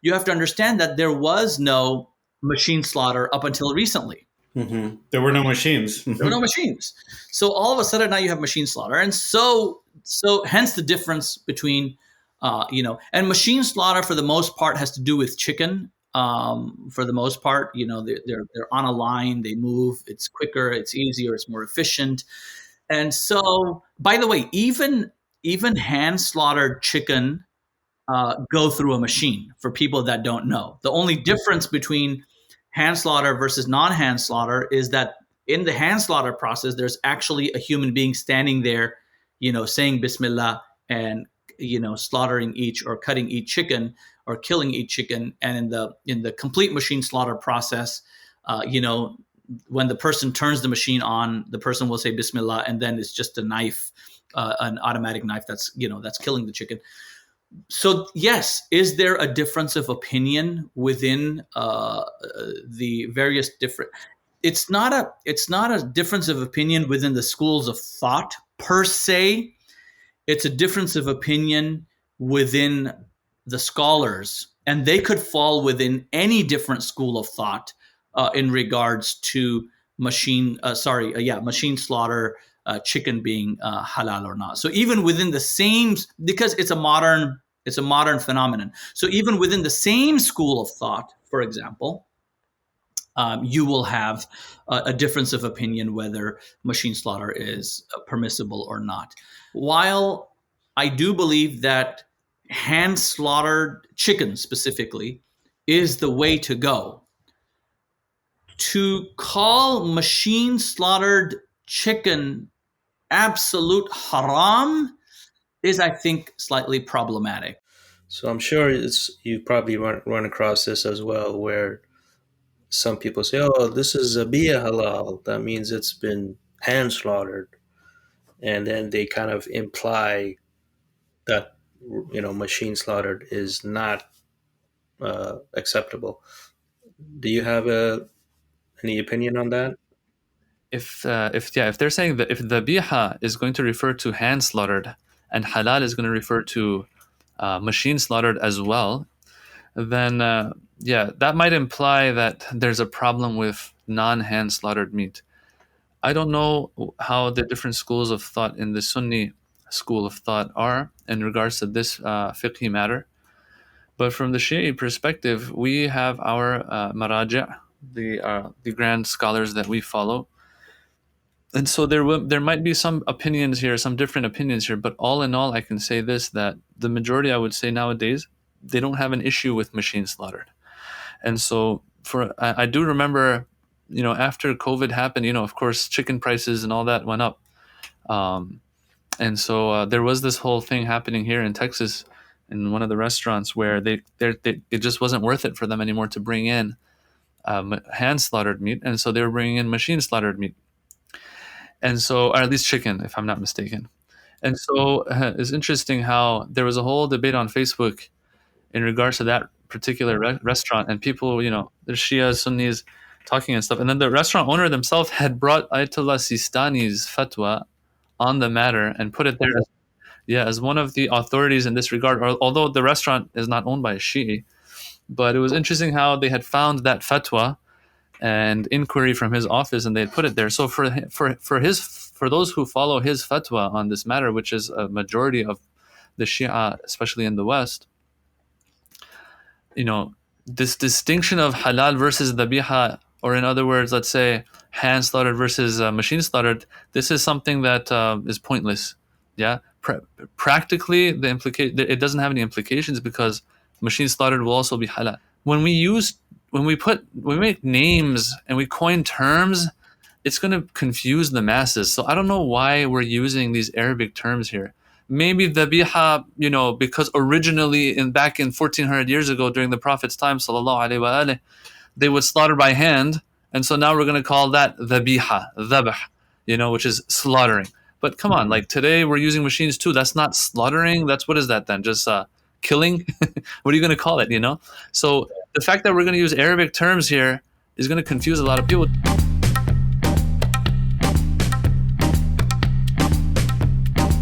you have to understand that there was no machine slaughter up until recently. Mm-hmm. There were no machines. There were no machines. So all of a sudden now you have machine slaughter. And so hence the difference between, and machine slaughter for the most part has to do with chicken. For the most part, they're on a line, they move, it's quicker, it's easier, it's more efficient. And so, by the way, even hand slaughtered chicken go through a machine, for people that don't know. The only difference between hand slaughter versus non-hand slaughter is that in the hand slaughter process, there's actually a human being standing there, saying Bismillah and, slaughtering each or cutting each chicken or killing each chicken. And in the complete machine slaughter process, when the person turns the machine on, the person will say Bismillah, and then it's just a knife, an automatic knife that's killing the chicken. So yes, is there a difference of opinion within the various different? It's not a difference of opinion within the schools of thought per se. It's a difference of opinion within the scholars, and they could fall within any different school of thought in regards to machine slaughter, chicken being halal or not. So even within the same, because it's a modern phenomenon. So even within the same school of thought, for example, you will have a difference of opinion whether machine slaughter is permissible or not. While I do believe that hand slaughtered chicken specifically is the way to go, to call machine slaughtered chicken absolute haram is, I think, slightly problematic. So I'm sure you probably run across this as well, where some people say, "Oh, this is a bia halal. That means it's been hand slaughtered," and then they kind of imply that machine slaughtered is not acceptable. Do you have any opinion on that? If they're saying that if the biha is going to refer to hand slaughtered and halal is going to refer to machine slaughtered as well, then that might imply that there's a problem with non-hand slaughtered meat. I don't know how the different schools of thought in the Sunni school of thought are in regards to this fiqhi matter, but from the Shi'i perspective, we have our maraja', the grand scholars that we follow. And so there might be some opinions here, some different opinions here, but all in all, I can say this, that the majority, I would say nowadays, they don't have an issue with machine slaughtered. And so I do remember, after COVID happened, of course, chicken prices and all that went up. And so there was this whole thing happening here in Texas in one of the restaurants where it just wasn't worth it for them anymore to bring in hand slaughtered meat. And so they were bringing in machine slaughtered meat. And so, or at least chicken, if I'm not mistaken. And so it's interesting how there was a whole debate on Facebook in regards to that particular restaurant, and people, there's Shias, Sunnis talking and stuff. And then the restaurant owner themselves had brought Ayatollah Sistani's fatwa on the matter and put it there as one of the authorities in this regard, although the restaurant is not owned by a Shi'i. But it was interesting how they had found that fatwa and inquiry from his office, and they had put it there. So for those who follow his fatwa on this matter, which is a majority of the Shia, especially in the West, this distinction of halal versus dhabiha, or in other words, let's say hand slaughtered versus machine slaughtered, this is something that is pointless. Yeah, practically it doesn't have any implications, because machine slaughtered will also be halal. When we make names and we coin terms, it's going to confuse the masses. So I don't know why we're using these Arabic terms here. Maybe dhabiha, because originally back in 1400 years ago during the Prophet's time, sallallahu alaihi wasallam, they would slaughter by hand, and so now we're going to call that dhabiha, dhabh, which is slaughtering. But come on, like today we're using machines too. That's not slaughtering. What is that then? Just killing? What are you going to call it? So the fact that we're going to use Arabic terms here is going to confuse a lot of people.